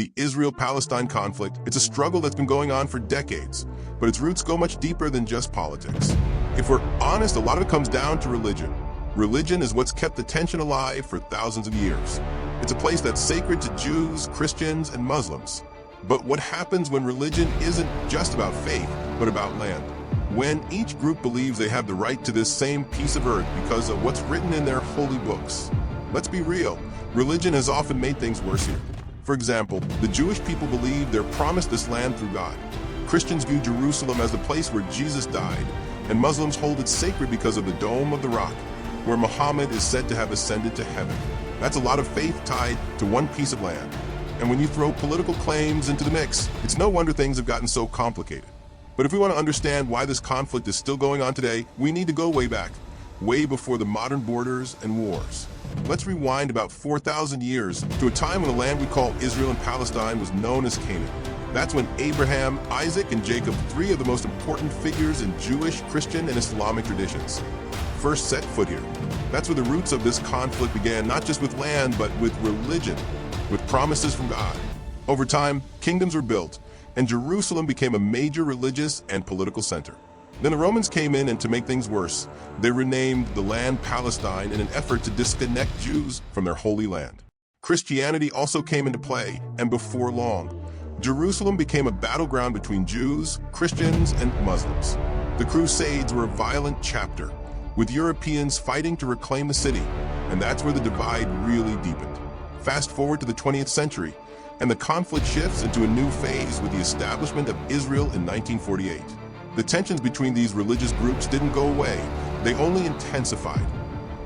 The Israel-Palestine conflict, it's a struggle that's been going on for decades, but its roots go much deeper than just politics. If we're honest, a lot of it comes down to religion. Religion is what's kept the tension alive for thousands of years. It's a place that's sacred to Jews, Christians, and Muslims. But what happens when religion isn't just about faith, but about land? When each group believes they have the right to this same piece of earth because of what's written in their holy books. Let's be real, religion has often made things worse here. For example, the Jewish people believe they're promised this land through God. Christians view Jerusalem as the place where Jesus died, and Muslims hold it sacred because of the Dome of the Rock, where Muhammad is said to have ascended to heaven. That's a lot of faith tied to one piece of land. And when you throw political claims into the mix, it's no wonder things have gotten so complicated. But if we want to understand why this conflict is still going on today, we need to go way back, way before the modern borders and wars. Let's rewind about 4,000 years to a time when the land we call Israel and Palestine was known as Canaan. That's when Abraham, Isaac, and Jacob, three of the most important figures in Jewish, Christian, and Islamic traditions, first set foot here. That's where the roots of this conflict began, not just with land, but with religion, with promises from God. Over time, kingdoms were built, and Jerusalem became a major religious and political center. Then the Romans came in, and to make things worse, they renamed the land Palestine in an effort to disconnect Jews from their holy land. Christianity also came into play, and before long, Jerusalem became a battleground between Jews, Christians, and Muslims. The Crusades were a violent chapter, with Europeans fighting to reclaim the city, and that's where the divide really deepened. Fast forward to the 20th century, and the conflict shifts into a new phase with the establishment of Israel in 1948. The tensions between these religious groups didn't go away, they only intensified,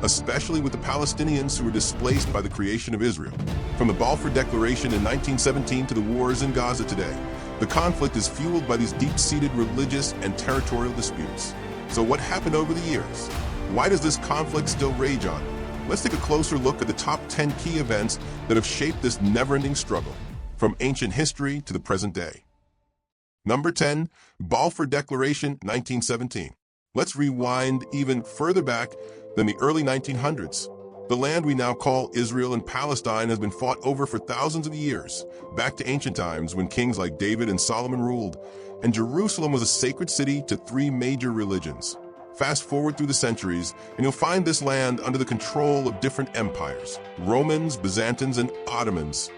especially with the Palestinians who were displaced by the creation of Israel. From the Balfur Declaration in 1917 to the wars in Gaza today, the conflict is fueled by these deep-seated religious and territorial disputes. So what happened over the years? Why does this conflict still rage on? Let's take a closer look at the top 10 key events that have shaped this never-ending struggle, from ancient history to the present day. Number 10, Balfur Declaration, 1917. Let's rewind even further back than the early 1900s. The land we now call Israel and Palestine has been fought over for thousands of years, back to ancient times when kings like David and Solomon ruled, and Jerusalem was a sacred city to three major religions. Fast forward through the centuries, and you'll find this land under the control of different empires, Romans, Byzantines, and Ottomans,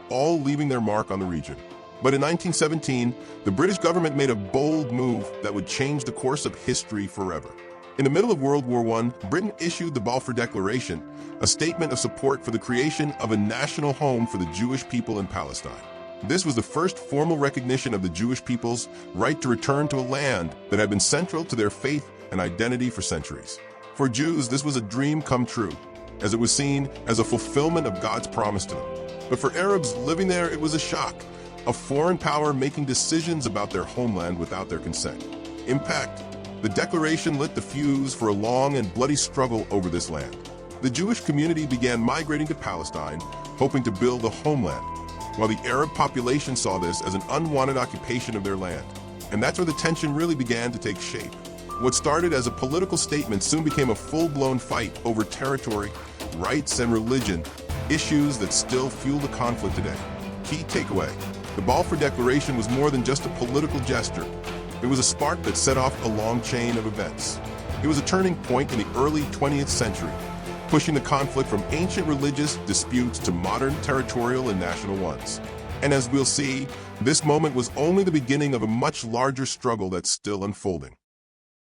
all leaving their mark on the region. But in 1917, the British government made a bold move that would change the course of history forever. In the middle of World War I, Britain issued the Balfour Declaration, a statement of support for the creation of a national home for the Jewish people in Palestine. This was the first formal recognition of the Jewish people's right to return to a land that had been central to their faith and identity for centuries. For Jews, this was a dream come true, as it was seen as a fulfillment of God's promise to them. But for Arabs living there, it was a shock, a foreign power making decisions about their homeland without their consent. Impact. The declaration lit the fuse for a long and bloody struggle over this land. The Jewish community began migrating to Palestine, hoping to build a homeland, while the Arab population saw this as an unwanted occupation of their land. And that's where the tension really began to take shape. What started as a political statement soon became a full-blown fight over territory, rights, and religion, issues that still fuel the conflict today. Key takeaway: the Balfour Declaration was more than just a political gesture. It was a spark that set off a long chain of events. It was a turning point in the early 20th century, pushing the conflict from ancient religious disputes to modern territorial and national ones. And as we'll see, this moment was only the beginning of a much larger struggle that's still unfolding.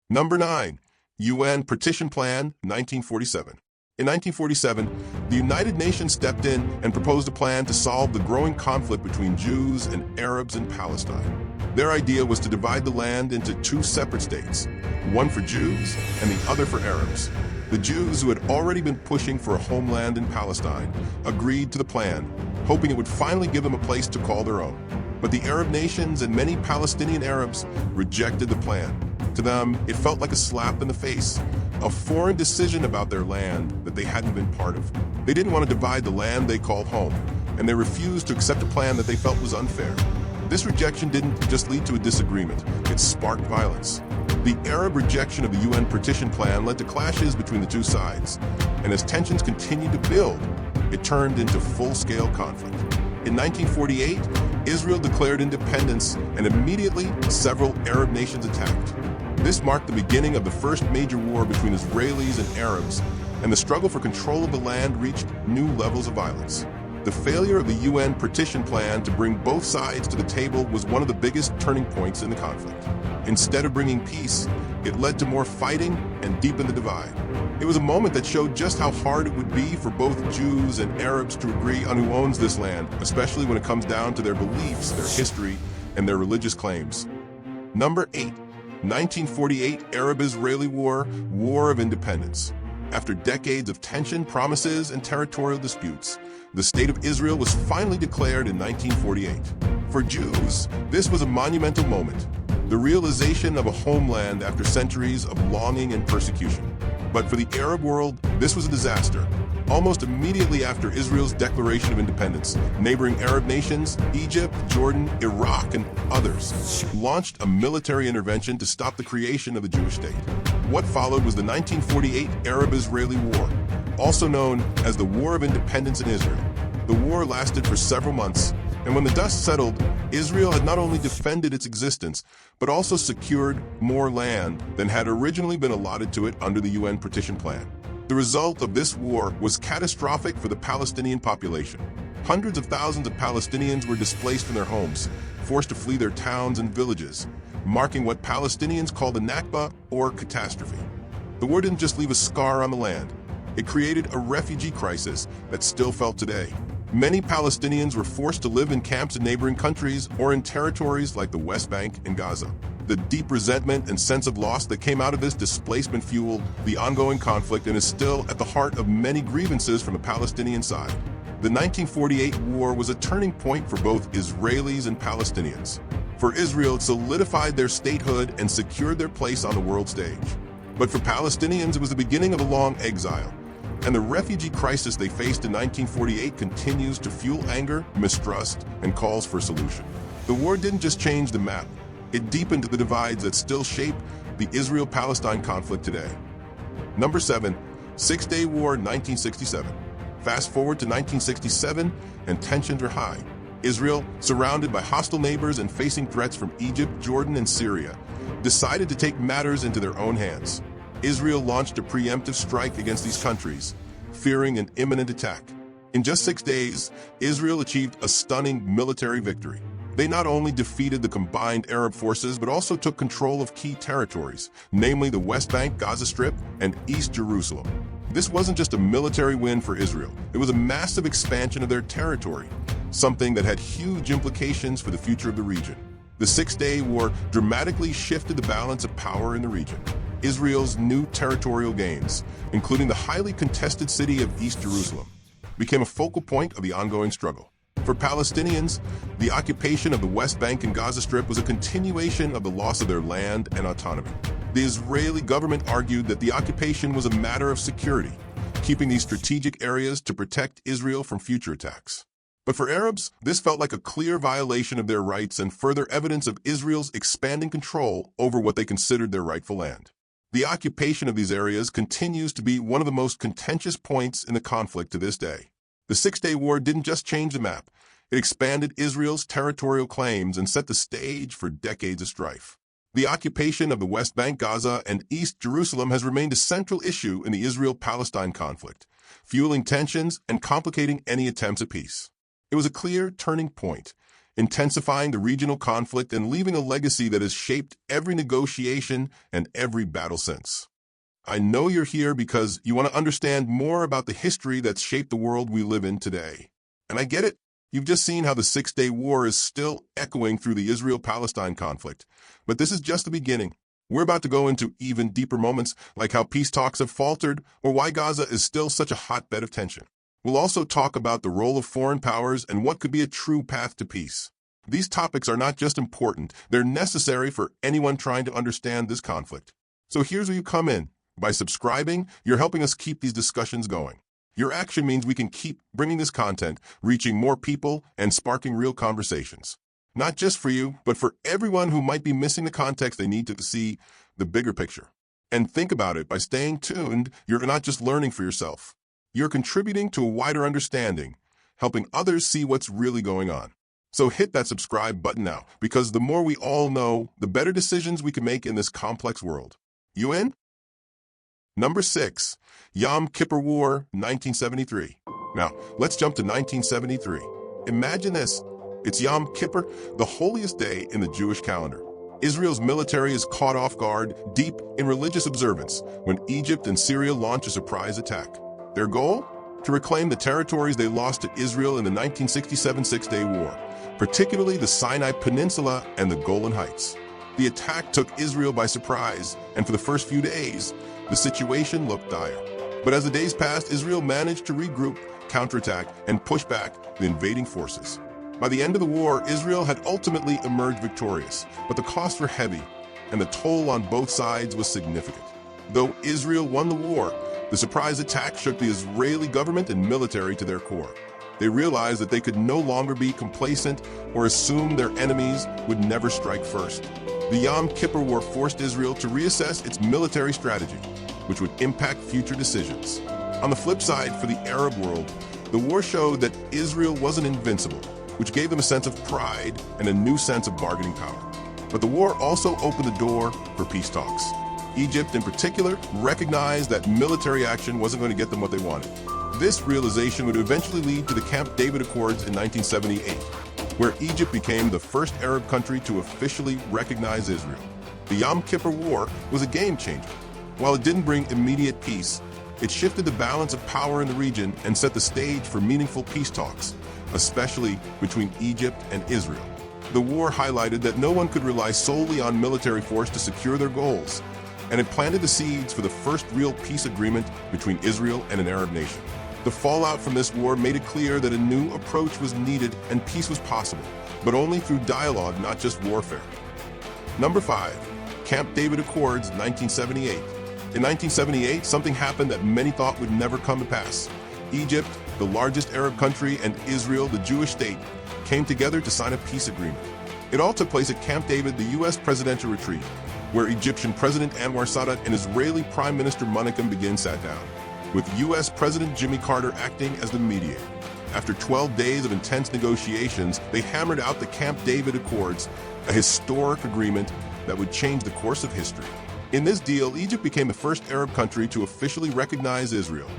Number 9, UN Petition Plan, 1947. In 1947, the United Nations stepped in and proposed a plan to solve the growing conflict between Jews and Arabs in Palestine. Their idea was to divide the land into two separate states, one for Jews and the other for Arabs. The Jews, who had already been pushing for a homeland in Palestine, agreed to the plan, hoping it would finally give them a place to call their own. But the Arab nations and many Palestinian Arabs rejected the plan. To them, it felt like a slap in the face, a foreign decision about their land that they hadn't been part of. They didn't want to divide the land they called home, and they refused to accept a plan that they felt was unfair. This rejection didn't just lead to a disagreement, it sparked violence. The Arab rejection of the UN Petition Plan led to clashes between the two sides, and as tensions continued to build, it turned into full-scale conflict. In 1948, Israel declared independence, and immediately several Arab nations attacked. This marked the beginning of the first major war between Israelis and Arabs, and the struggle for control of the land reached new levels of violence. The failure of the UN Petition Plan to bring both sides to the table was one of the biggest turning points in the conflict. Instead of bringing peace, it led to more fighting and deepened the divide. It was a moment that showed just how hard it would be for both Jews and Arabs to agree on who owns this land, especially when it comes down to their beliefs, their history, and their religious claims. Number 8. 1948 Arab-Israeli War, War of Independence. After decades of tension, promises, and territorial disputes, the State of Israel was finally declared in 1948. For Jews, this was a monumental moment, the realization of a homeland after centuries of longing and persecution. But for the Arab world, this was a disaster. Almost immediately after Israel's declaration of independence, neighboring Arab nations, Egypt, Jordan, Iraq, and others, launched a military intervention to stop the creation of the Jewish state. What followed was the 1948 Arab-Israeli War, also known as the War of Independence in Israel. The war lasted for several months, and when the dust settled, Israel had not only defended its existence, but also secured more land than had originally been allotted to it under the UN Petition Plan. The result of this war was catastrophic for the Palestinian population. Hundreds of thousands of Palestinians were displaced from their homes, forced to flee their towns and villages, marking what Palestinians call the Nakba, or catastrophe. The war didn't just leave a scar on the land. It created a refugee crisis that's still felt today. Many Palestinians were forced to live in camps in neighboring countries or in territories like the West Bank and Gaza. The deep resentment and sense of loss that came out of this displacement fueled the ongoing conflict and is still at the heart of many grievances from the Palestinian side. The 1948 war was a turning point for both Israelis and Palestinians. For Israel, it solidified their statehood and secured their place on the world stage. But for Palestinians, it was the beginning of a long exile. And the refugee crisis they faced in 1948 continues to fuel anger, mistrust, and calls for a solution. The war didn't just change the map. It deepened the divides that still shape the Israel-Palestine conflict today. Number 7. Six-Day War, 1967. Fast forward to 1967, and tensions are high. Israel, surrounded by hostile neighbors and facing threats from Egypt, Jordan, and Syria, decided to take matters into their own hands. Israel launched a preemptive strike against these countries, fearing an imminent attack. In just 6 days, Israel achieved a stunning military victory. They not only defeated the combined Arab forces, but also took control of key territories, namely the West Bank, Gaza Strip, and East Jerusalem. This wasn't just a military win for Israel. It was a massive expansion of their territory, something that had huge implications for the future of the region. The Six-Day War dramatically shifted the balance of power in the region. Israel's new territorial gains, including the highly contested city of East Jerusalem, became a focal point of the ongoing struggle. For Palestinians, the occupation of the West Bank and Gaza Strip was a continuation of the loss of their land and autonomy. The Israeli government argued that the occupation was a matter of security, keeping these strategic areas to protect Israel from future attacks. But for Arabs, this felt like a clear violation of their rights and further evidence of Israel's expanding control over what they considered their rightful land. The occupation of these areas continues to be one of the most contentious points in the conflict to this day. The Six-Day War didn't just change the map. It expanded Israel's territorial claims and set the stage for decades of strife. The occupation of the West Bank, Gaza, and East Jerusalem has remained a central issue in the Israel-Palestine conflict, fueling tensions and complicating any attempts at peace. It was a clear turning point, intensifying the regional conflict and leaving a legacy that has shaped every negotiation and every battle since. I know you're here because you want to understand more about the history that's shaped the world we live in today. And I get it. You've just seen how the Six-Day War is still echoing through the Israel-Palestine conflict. But this is just the beginning. We're about to go into even deeper moments, like how peace talks have faltered or why Gaza is still such a hotbed of tension. We'll also talk about the role of foreign powers and what could be a true path to peace. These topics are not just important, they're necessary for anyone trying to understand this conflict. So here's where you come in. By subscribing, you're helping us keep these discussions going. Your action means we can keep bringing this content, reaching more people, and sparking real conversations. Not just for you, but for everyone who might be missing the context they need to see the bigger picture. And think about it, by staying tuned, you're not just learning for yourself. You're contributing to a wider understanding, helping others see what's really going on. So hit that subscribe button now, because the more we all know, the better decisions we can make in this complex world. You in? Number 6. Yam Kipper War, 1973. Now, let's jump to 1973. Imagine this. It's Yam Kippur, the holiest day in the Jewish calendar. Israel's military is caught off guard, deep in religious observance, when Egypt and Syria launch a surprise attack. Their goal? To reclaim the territories they lost to Israel in the 1967 Six-Day War, particularly the Sinai Peninsula and the Golan Heights. The attack took Israel by surprise, and for the first few days, the situation looked dire. But as the days passed, Israel managed to regroup, counterattack, and push back the invading forces. By the end of the war, Israel had ultimately emerged victorious, but the costs were heavy, and the toll on both sides was significant. Though Israel won the war, the surprise attack shook the Israeli government and military to their core. They realized that they could no longer be complacent or assume their enemies would never strike first. The Yam Kipper War forced Israel to reassess its military strategy, which would impact future decisions. On the flip side, for the Arab world, the war showed that Israel wasn't invincible, which gave them a sense of pride and a new sense of bargaining power. But the war also opened the door for peace talks. Egypt, in particular, recognized that military action wasn't going to get them what they wanted. This realization would eventually lead to the Camp David Accords in 1978, where Egypt became the first Arab country to officially recognize Israel. The Yam Kipper War was a game changer. While it didn't bring immediate peace, it shifted the balance of power in the region and set the stage for meaningful peace talks, especially between Egypt and Israel. The war highlighted that no one could rely solely on military force to secure their goals, and it planted the seeds for the first real peace agreement between Israel and an Arab nation. The fallout from this war made it clear that a new approach was needed and peace was possible, but only through dialogue, not just warfare. Number 5. Camp David Accords, 1978. In 1978, something happened that many thought would never come to pass. Egypt, the largest Arab country, and Israel, the Jewish state, came together to sign a peace agreement. It all took place at Camp David, the U.S. presidential retreat, where Egyptian President Anwar Sadat and Israeli Prime Minister Menachem Begin sat down, with U.S. President Jimmy Carter acting as the mediator. After 12 days of intense negotiations, they hammered out the Camp David Accords, a historic agreement that would change the course of history. In this deal, Egypt became the first Arab country to officially recognize Israel,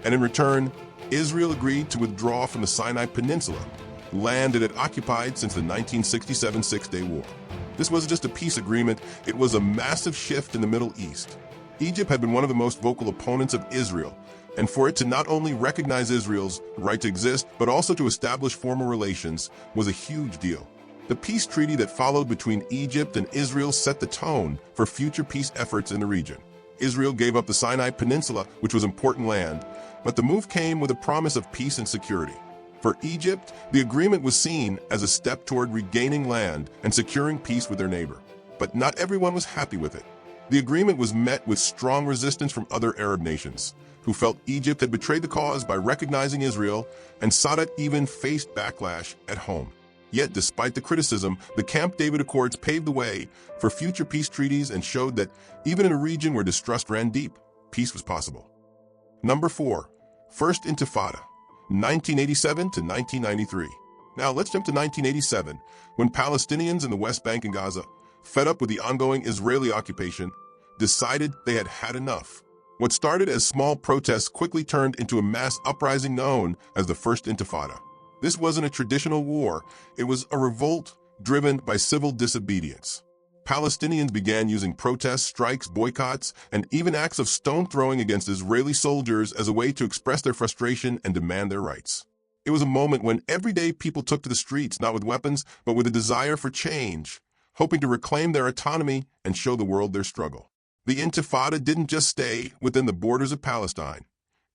and in return, Israel agreed to withdraw from the Sinai Peninsula, land it had occupied since the 1967 Six-Day War. This wasn't just a peace agreement, it was a massive shift in the Middle East. Egypt had been one of the most vocal opponents of Israel, and for it to not only recognize Israel's right to exist, but also to establish formal relations was a huge deal. The peace treaty that followed between Egypt and Israel set the tone for future peace efforts in the region. Israel gave up the Sinai Peninsula, which was important land, but the move came with a promise of peace and security. For Egypt, the agreement was seen as a step toward regaining land and securing peace with their neighbor. But not everyone was happy with it. The agreement was met with strong resistance from other Arab nations, who felt Egypt had betrayed the cause by recognizing Israel, and Sadat even faced backlash at home. Yet, despite the criticism, the Camp David Accords paved the way for future peace treaties and showed that even in a region where distrust ran deep, peace was possible. Number 4. First Intifada, 1987 to 1993. Now let's jump to 1987, when Palestinians in the West Bank and Gaza, fed up with the ongoing Israeli occupation, decided they had had enough. What started as small protests quickly turned into a mass uprising known as the First Intifada. This wasn't a traditional war, it was a revolt driven by civil disobedience. Palestinians began using protests, strikes, boycotts, and even acts of stone throwing against Israeli soldiers as a way to express their frustration and demand their rights. It was a moment when everyday people took to the streets, not with weapons, but with a desire for change, hoping to reclaim their autonomy and show the world their struggle. The Intifada didn't just stay within the borders of Palestine.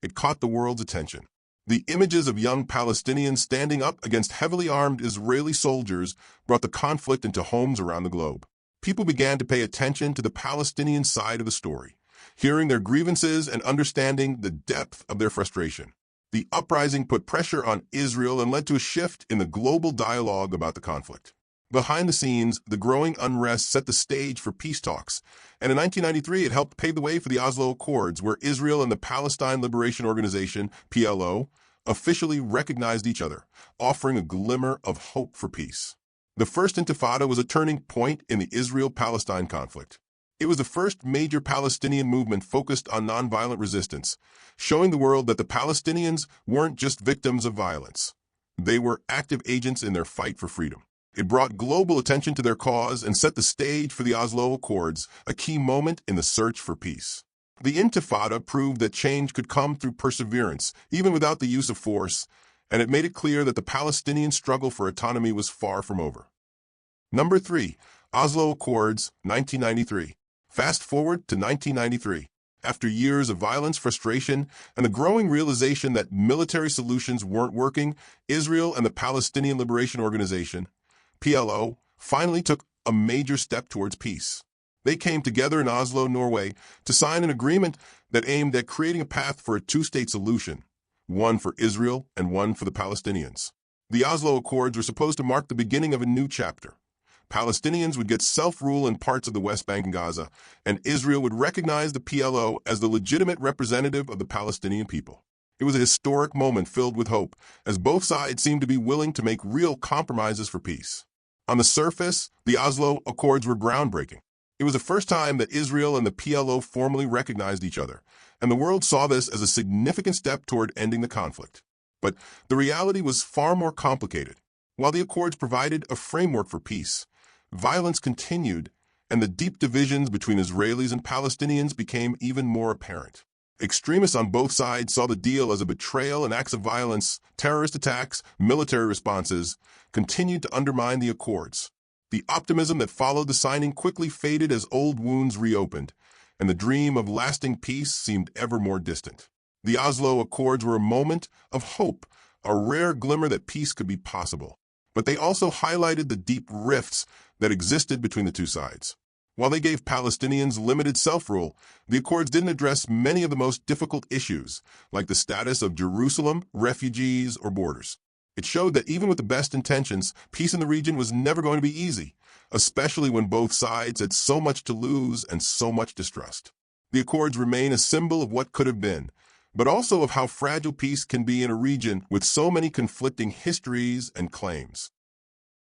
It caught the world's attention. The images of young Palestinians standing up against heavily armed Israeli soldiers brought the conflict into homes around the globe. People began to pay attention to the Palestinian side of the story, hearing their grievances and understanding the depth of their frustration. The uprising put pressure on Israel and led to a shift in the global dialogue about the conflict. Behind the scenes, the growing unrest set the stage for peace talks, and in 1993 it helped pave the way for the Oslo Accords, where Israel and the Palestine Liberation Organization, PLO, officially recognized each other, offering a glimmer of hope for peace. The First Intifada was a turning point in the Israel-Palestine conflict. It was the first major Palestinian movement focused on nonviolent resistance, showing the world that the Palestinians weren't just victims of violence. They were active agents in their fight for freedom. It brought global attention to their cause and set the stage for the Oslo Accords, a key moment in the search for peace. The Intifada proved that change could come through perseverance, even without the use of force, and it made it clear that the Palestinian struggle for autonomy was far from over. Number 3. Oslo Accords, 1993. Fast forward to 1993. After years of violence, frustration, and the growing realization that military solutions weren't working, Israel and the Palestinian Liberation Organization, PLO, finally took a major step towards peace. They came together in Oslo, Norway, to sign an agreement that aimed at creating a path for a two-state solution, one for Israel and one for the Palestinians. The Oslo Accords were supposed to mark the beginning of a new chapter. Palestinians would get self-rule in parts of the West Bank and Gaza, and Israel would recognize the PLO as the legitimate representative of the Palestinian people. It was a historic moment filled with hope, as both sides seemed to be willing to make real compromises for peace. On the surface, the Oslo Accords were groundbreaking. It was the first time that Israel and the PLO formally recognized each other, and the world saw this as a significant step toward ending the conflict. But the reality was far more complicated. While the Accords provided a framework for peace, violence continued, and the deep divisions between Israelis and Palestinians became even more apparent. Extremists on both sides saw the deal as a betrayal, and acts of violence, terrorist attacks, military responses continued to undermine the Accords. The optimism that followed the signing quickly faded as old wounds reopened, and the dream of lasting peace seemed ever more distant. The Oslo Accords were a moment of hope, a rare glimmer that peace could be possible. But they also highlighted the deep rifts that existed between the two sides. While they gave Palestinians limited self-rule, the Accords didn't address many of the most difficult issues, like the status of Jerusalem, refugees, or borders. It showed that even with the best intentions, peace in the region was never going to be easy, especially when both sides had so much to lose and so much distrust. The Accords remain a symbol of what could have been, but also of how fragile peace can be in a region with so many conflicting histories and claims.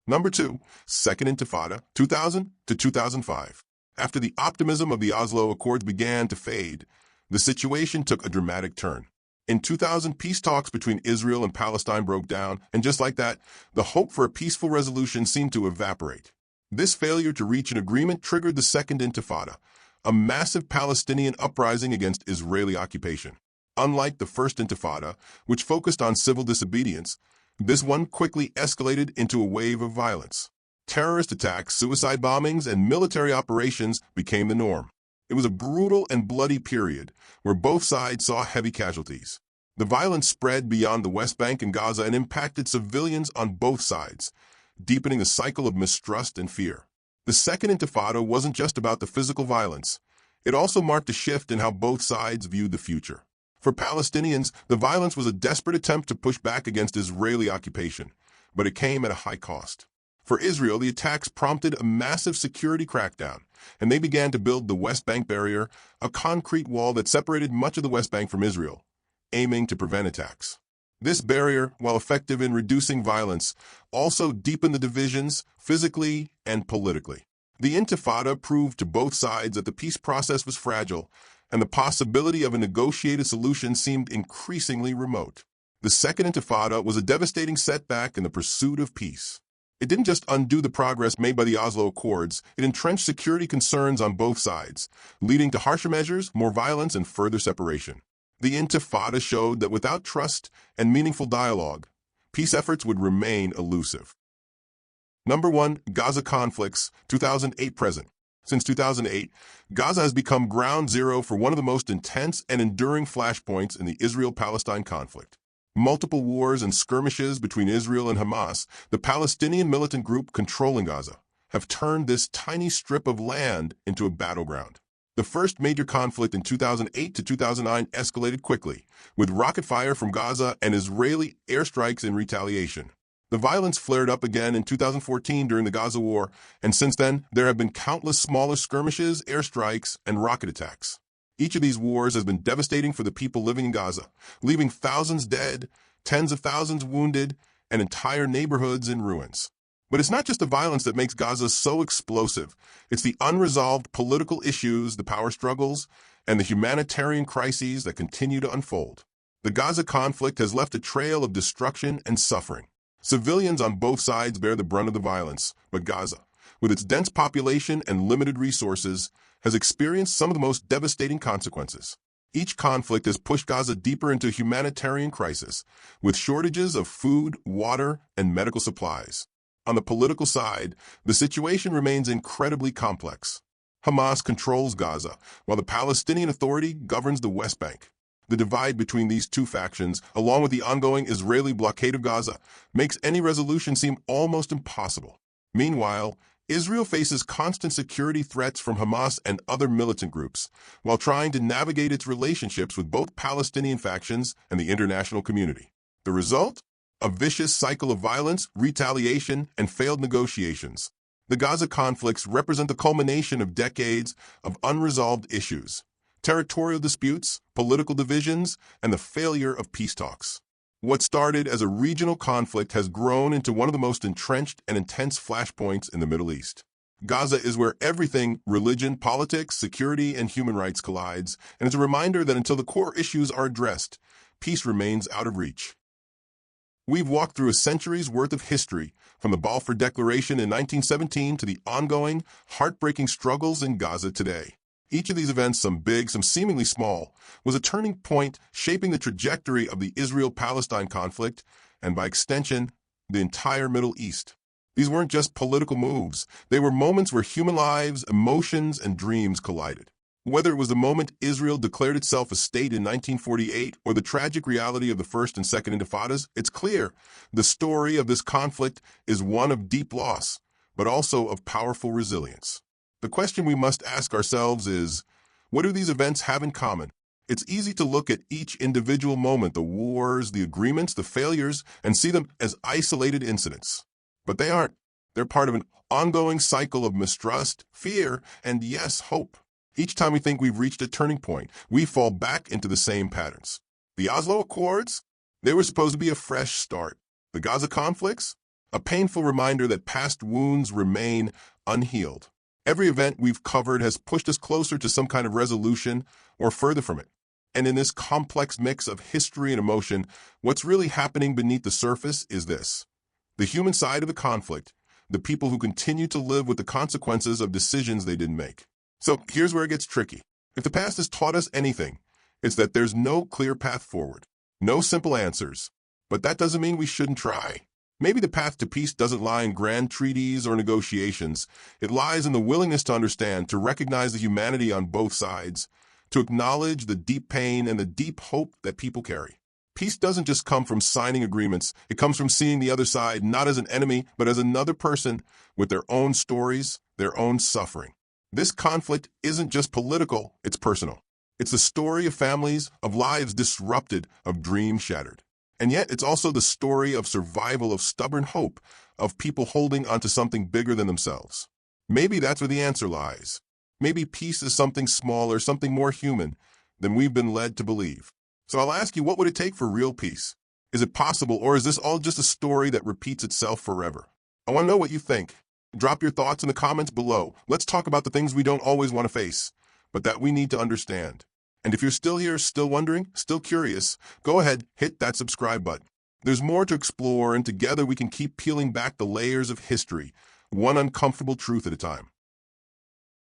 Number 2, Second Intifada, 2000 to 2005. After the optimism of the Oslo Accords began to fade, the situation took a dramatic turn. In 2000, peace talks between Israel and Palestine broke down, and just like that, the hope for a peaceful resolution seemed to evaporate. This failure to reach an agreement triggered the Second Intifada, a massive Palestinian uprising against Israeli occupation. Unlike the First Intifada, which focused on civil disobedience, this one quickly escalated into a wave of violence. Terrorist attacks, suicide bombings, and military operations became the norm. It was a brutal and bloody period where both sides saw heavy casualties. The violence spread beyond the West Bank and Gaza and impacted civilians on both sides, deepening the cycle of mistrust and fear. The Second Intifada wasn't just about the physical violence. It also marked a shift in how both sides viewed the future. For Palestinians, the violence was a desperate attempt to push back against Israeli occupation, but it came at a high cost. For Israel, the attacks prompted a massive security crackdown, and they began to build the West Bank barrier, a concrete wall that separated much of the West Bank from Israel, aiming to prevent attacks. This barrier, while effective in reducing violence, also deepened the divisions physically and politically. The Intifada proved to both sides that the peace process was fragile, and the possibility of a negotiated solution seemed increasingly remote. The Second Intifada was a devastating setback in the pursuit of peace. It didn't just undo the progress made by the Oslo Accords, it entrenched security concerns on both sides, leading to harsher measures, more violence, and further separation. The Intifada showed that without trust and meaningful dialogue, peace efforts would remain elusive. Number 1, Gaza Conflicts, 2008-present. Since 2008, Gaza has become ground zero for one of the most intense and enduring flashpoints in the Israel-Palestine conflict. Multiple wars and skirmishes between Israel and Hamas, the Palestinian militant group controlling Gaza, have turned this tiny strip of land into a battleground. The first major conflict in 2008 to 2009 escalated quickly, with rocket fire from Gaza and Israeli airstrikes in retaliation. The violence flared up again in 2014 during the Gaza War, and since then, there have been countless smaller skirmishes, airstrikes, and rocket attacks. Each of these wars has been devastating for the people living in Gaza, leaving thousands dead, tens of thousands wounded, and entire neighborhoods in ruins. But it's not just the violence that makes Gaza so explosive. It's the unresolved political issues, the power struggles, and the humanitarian crises that continue to unfold. The Gaza conflict has left a trail of destruction and suffering. Civilians on both sides bear the brunt of the violence, but Gaza, with its dense population and limited resources, has experienced some of the most devastating consequences. Each conflict has pushed Gaza deeper into a humanitarian crisis, with shortages of food, water, and medical supplies. On the political side, the situation remains incredibly complex. Hamas controls Gaza, while the Palestinian Authority governs the West Bank. The divide between these two factions, along with the ongoing Israeli blockade of Gaza, makes any resolution seem almost impossible. Meanwhile, Israel faces constant security threats from Hamas and other militant groups, while trying to navigate its relationships with both Palestinian factions and the international community. The result? A vicious cycle of violence, retaliation, and failed negotiations. The Gaza conflicts represent the culmination of decades of unresolved issues, territorial disputes, political divisions, and the failure of peace talks. What started as a regional conflict has grown into one of the most entrenched and intense flashpoints in the Middle East. Gaza is where everything, religion, politics, security, and human rights collides, and it's a reminder that until the core issues are addressed, peace remains out of reach. We've walked through a century's worth of history, from the Balfur Declaration in 1917 to the ongoing, heartbreaking struggles in Gaza today. Each of these events, some big, some seemingly small, was a turning point shaping the trajectory of the Israel-Palestine conflict, and by extension, the entire Middle East. These weren't just political moves. They were moments where human lives, emotions, and dreams collided. Whether it was the moment Israel declared itself a state in 1948 or the tragic reality of the First and Second Intifadas, it's clear the story of this conflict is one of deep loss, but also of powerful resilience. The question we must ask ourselves is, what do these events have in common? It's easy to look at each individual moment, the wars, the agreements, the failures, and see them as isolated incidents. But they aren't. They're part of an ongoing cycle of mistrust, fear, and yes, hope. Each time we think we've reached a turning point, we fall back into the same patterns. The Oslo Accords? They were supposed to be a fresh start. The Gaza conflicts? A painful reminder that past wounds remain unhealed. Every event we've covered has pushed us closer to some kind of resolution or further from it. And in this complex mix of history and emotion, what's really happening beneath the surface is this. The human side of the conflict, the people who continue to live with the consequences of decisions they didn't make. So here's where it gets tricky. If the past has taught us anything, it's that there's no clear path forward, no simple answers. But that doesn't mean we shouldn't try. Maybe the path to peace doesn't lie in grand treaties or negotiations. It lies in the willingness to understand, to recognize the humanity on both sides, to acknowledge the deep pain and the deep hope that people carry. Peace doesn't just come from signing agreements. It comes from seeing the other side not as an enemy, but as another person with their own stories, their own suffering. This conflict isn't just political, it's personal. It's the story of families, of lives disrupted, of dreams shattered. And yet it's also the story of survival, of stubborn hope, of people holding onto something bigger than themselves. Maybe that's where the answer lies. Maybe peace is something smaller, something more human than we've been led to believe. So I'll ask you, what would it take for real peace? Is it possible, or is this all just a story that repeats itself forever? I want to know what you think. Drop your thoughts in the comments below. Let's talk about the things we don't always want to face, but that we need to understand. And if you're still here, still wondering, still curious, go ahead, hit that subscribe button. There's more to explore, and together we can keep peeling back the layers of history, one uncomfortable truth at a time.